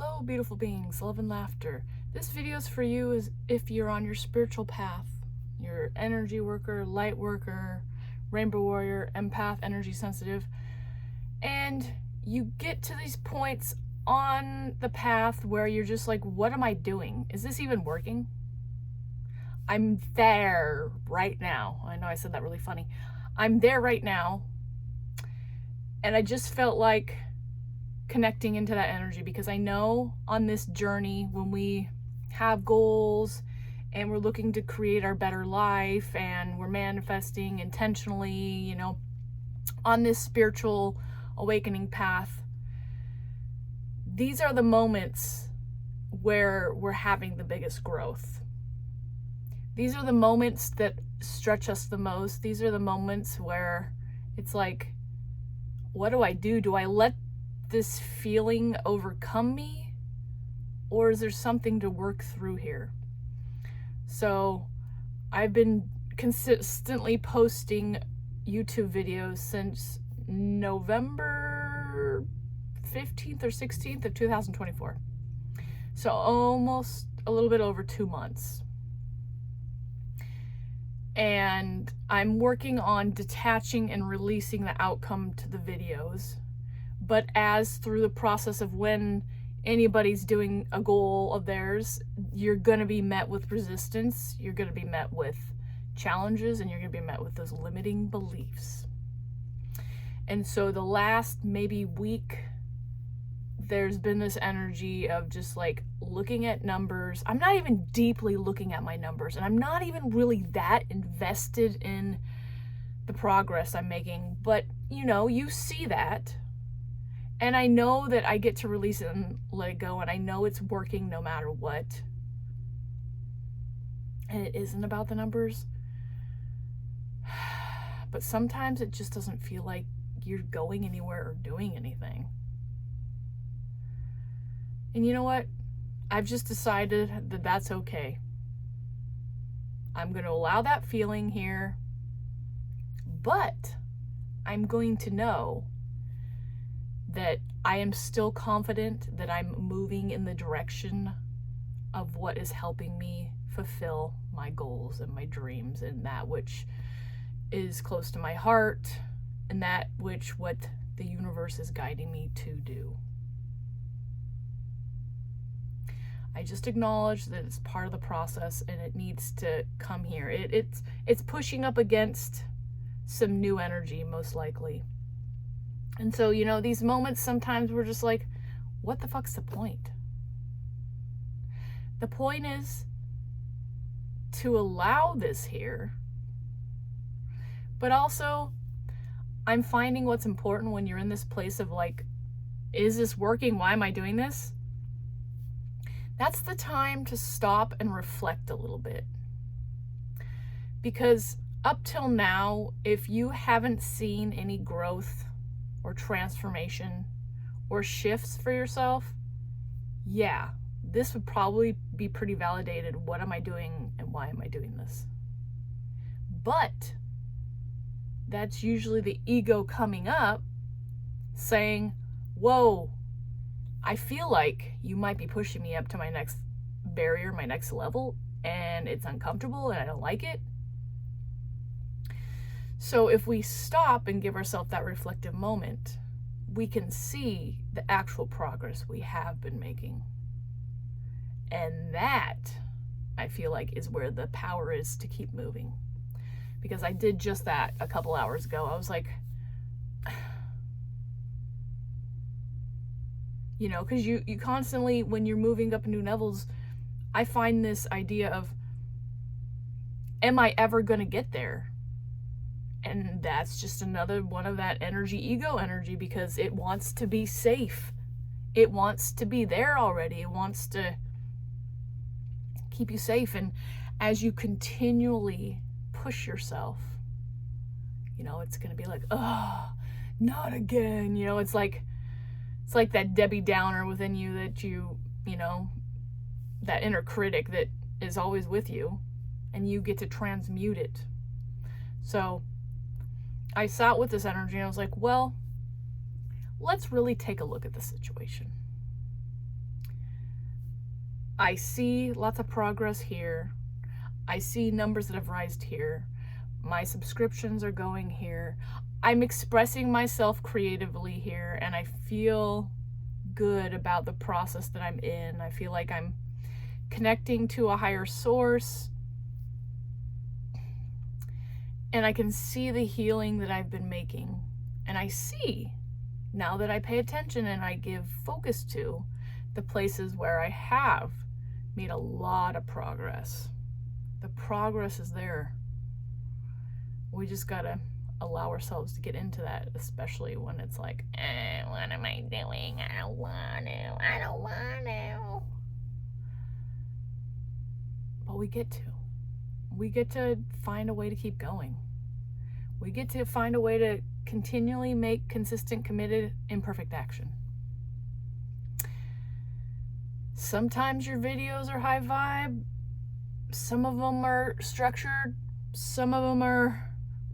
Hello, beautiful beings, love and laughter. This video is for you as if you're on your spiritual path. You're energy worker, light worker, rainbow warrior, empath, energy sensitive, and you get to these points on the path where you're just like, what am I doing? Is this even working? I'm there right now. I know I said that really funny. I'm there right now, and I just felt like connecting into that energy, because I know on this journey, when we have goals and we're looking to create our better life and we're manifesting intentionally, on this spiritual awakening path, these are the moments where we're having the biggest growth. These are the moments that stretch us the most. These are the moments where it's like, what do I do? Do I let this feeling overcome me, or is there something to work through here? So I've been consistently posting YouTube videos since November 15th or 16th of 2024. So almost a little bit over 2 months. And I'm working on detaching and releasing the outcome to the videos. But as through the process of when anybody's doing a goal of theirs, you're going to be met with resistance, you're going to be met with challenges, and you're going to be met with those limiting beliefs. And so the last maybe week, there's been this energy of just like looking at numbers. I'm not even deeply looking at my numbers, and I'm not even really that invested in the progress I'm making, but you see that. And I know that I get to release it and let it go, and I know it's working no matter what. And it isn't about the numbers. But sometimes it just doesn't feel like you're going anywhere or doing anything. And you know what? I've just decided that that's okay. I'm going to allow that feeling here, but I'm going to know that I am still confident that I'm moving in the direction of what is helping me fulfill my goals and my dreams, and that which is close to my heart, and that which what the universe is guiding me to do. I just acknowledge that it's part of the process and it needs to come here. It's pushing up against some new energy, most likely. And so, these moments, sometimes we're just like, what the fuck's the point? The point is to allow this here. But also, I'm finding what's important when you're in this place of like, is this working? Why am I doing this? That's the time to stop and reflect a little bit. Because up till now, if you haven't seen any growth or transformation or shifts for yourself, this would probably be pretty validated. What am I doing and why am I doing this? But that's usually the ego coming up saying, whoa, I feel like you might be pushing me up to my next barrier, my next level, and it's uncomfortable and I don't like it. So if we stop and give ourselves that reflective moment, we can see the actual progress we have been making. And that, I feel like, is where the power is to keep moving. Because I did just that a couple hours ago. I was like, because you constantly, when you're moving up new levels, I find this idea of, am I ever going to get there? And that's just another one of that ego energy, because it wants to be safe. It wants to be there already. It wants to keep you safe. And as you continually push yourself, it's going to be like, oh, not again. It's like that Debbie Downer within you that that inner critic that is always with you, and you get to transmute it. So I sat with this energy and I was like, well, let's really take a look at the situation. I see lots of progress here. I see numbers that have risen here. My subscriptions are going here. I'm expressing myself creatively here, and I feel good about the process that I'm in. I feel like I'm connecting to a higher source, and I can see the healing that I've been making. And I see, now that I pay attention and I give focus to the places where I have made a lot of progress. The progress is there. We just gotta allow ourselves to get into that, especially when it's like, what am I doing? I don't want to. But we get to find a way to keep going. We get to find a way to continually make consistent, committed, imperfect action. Sometimes your videos are high vibe. Some of them are structured. Some of them are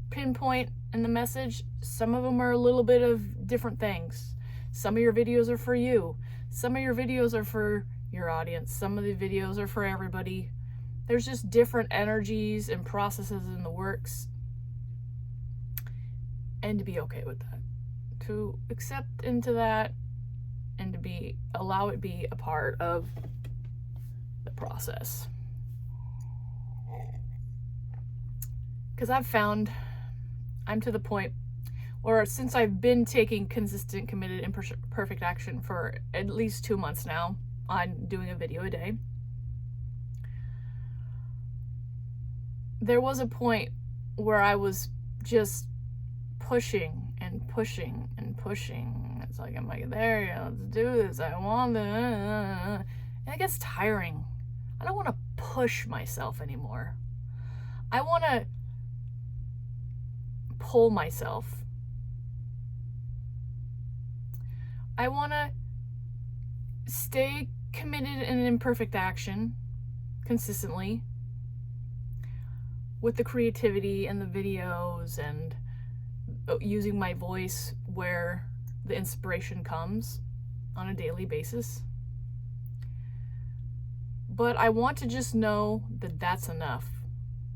pinpoint in the message. Some of them are a little bit of different things. Some of your videos are for you. Some of your videos are for your audience. Some of the videos are for everybody. There's just different energies and processes in the works. And to be okay with that. To accept into that and to allow it be a part of the process. Because I've found I'm to the point where since I've been taking consistent, committed, imperfect action for at least 2 months now on doing a video a day, there was a point where I was just pushing and pushing and pushing. It's like, I'm like, there you go, let's do this. I want to. And it gets tiring. I don't want to push myself anymore. I want to pull myself. I want to stay committed in imperfect action consistently with the creativity and the videos and using my voice where the inspiration comes on a daily basis. But I want to just know that that's enough.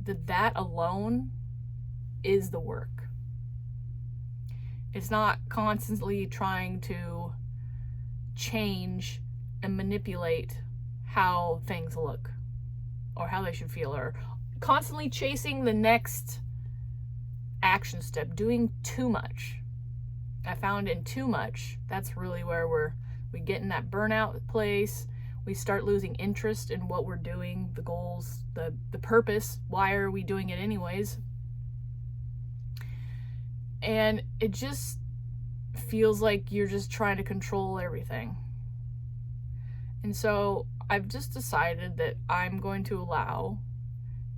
That alone is the work. It's not constantly trying to change and manipulate how things look or how they should feel, or constantly chasing the next action step, doing too much. I found in too much, that's really where we get in that burnout place. We start losing interest in what we're doing, the goals, the purpose. Why are we doing it anyways? And it just feels like you're just trying to control everything. And so I've just decided that I'm going to allow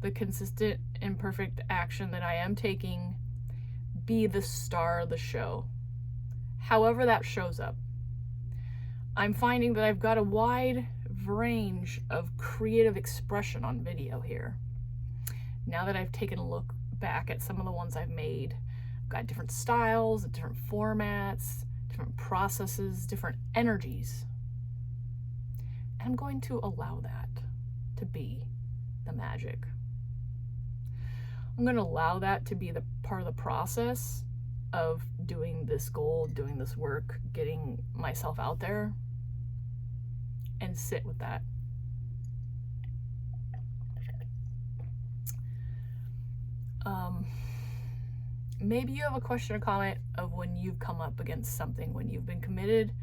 the consistent, imperfect action that I am taking be the star of the show. However that shows up. I'm finding that I've got a wide range of creative expression on video here. Now that I've taken a look back at some of the ones I've made, I've got different styles, different formats, different processes, different energies. And I'm going to allow that to be the magic. I'm going to allow that to be the part of the process of doing this goal, doing this work, getting myself out there, and sit with that. Maybe you have a question or comment of when you've come up against something, when you've been committed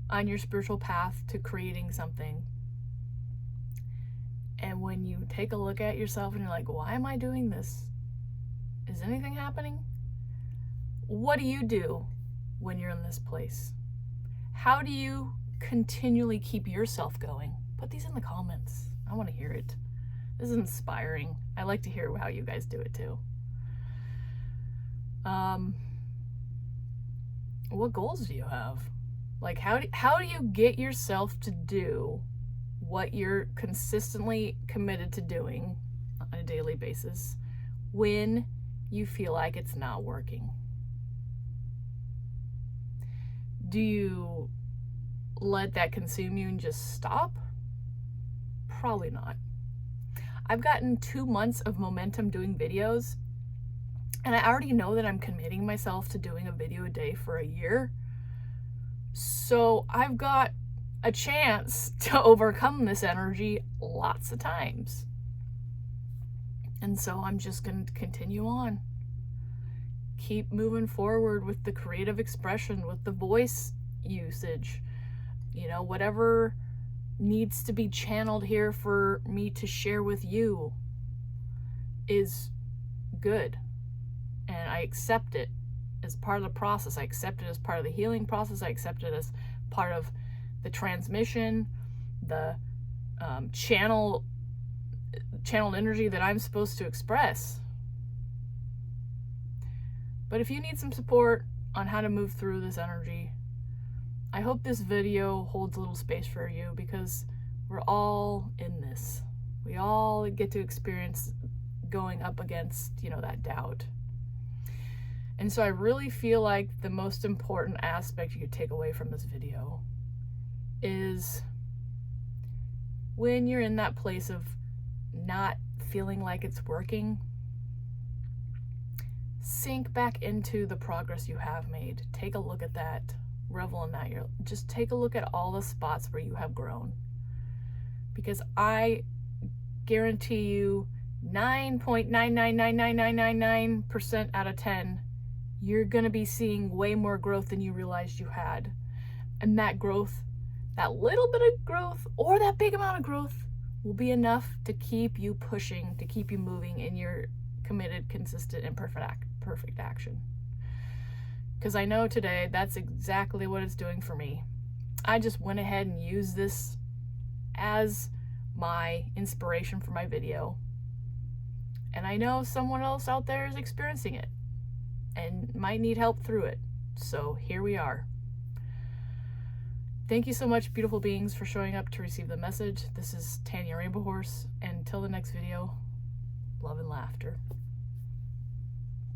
on your spiritual path to creating something, and when you take a look at yourself and you're like, why am I doing this? Is anything happening? What do you do when you're in this place? How do you continually keep yourself going? Put these in the comments. I want to hear it. This is inspiring. I like to hear how you guys do it too. What goals do you have? Like, how do you get yourself to do what you're consistently committed to doing on a daily basis when you feel like it's not working? Do you let that consume you and just stop? Probably not. I've gotten 2 months of momentum doing videos, and I already know that I'm committing myself to doing a video a day for a year. So I've got a chance to overcome this energy lots of times. And so I'm just going to continue on. Keep moving forward with the creative expression, with the voice usage, whatever needs to be channeled here for me to share with you is good. And I accept it as part of the process. I accept it as part of the healing process. I accept it as part of the transmission, the channeled energy that I'm supposed to express. But if you need some support on how to move through this energy, I hope this video holds a little space for you, because we're all in this. We all get to experience going up against, that doubt. And so I really feel like the most important aspect you could take away from this video is when you're in that place of not feeling like it's working, sink back into the progress you have made. Take a look at that. Revel in that. Just take a look at all the spots where you have grown. Because I guarantee you 9.9999999% out of 10, you're going to be seeing way more growth than you realized you had. And that growth, that little bit of growth or that big amount of growth, will be enough to keep you pushing, to keep you moving in your committed, consistent, and perfect action. Because I know today that's exactly what it's doing for me. I just went ahead and used this as my inspiration for my video. And I know someone else out there is experiencing it and might need help through it. So here we are. Thank you so much, beautiful beings, for showing up to receive the message. This is Tanya Rainbow Horse, and until the next video, love and laughter.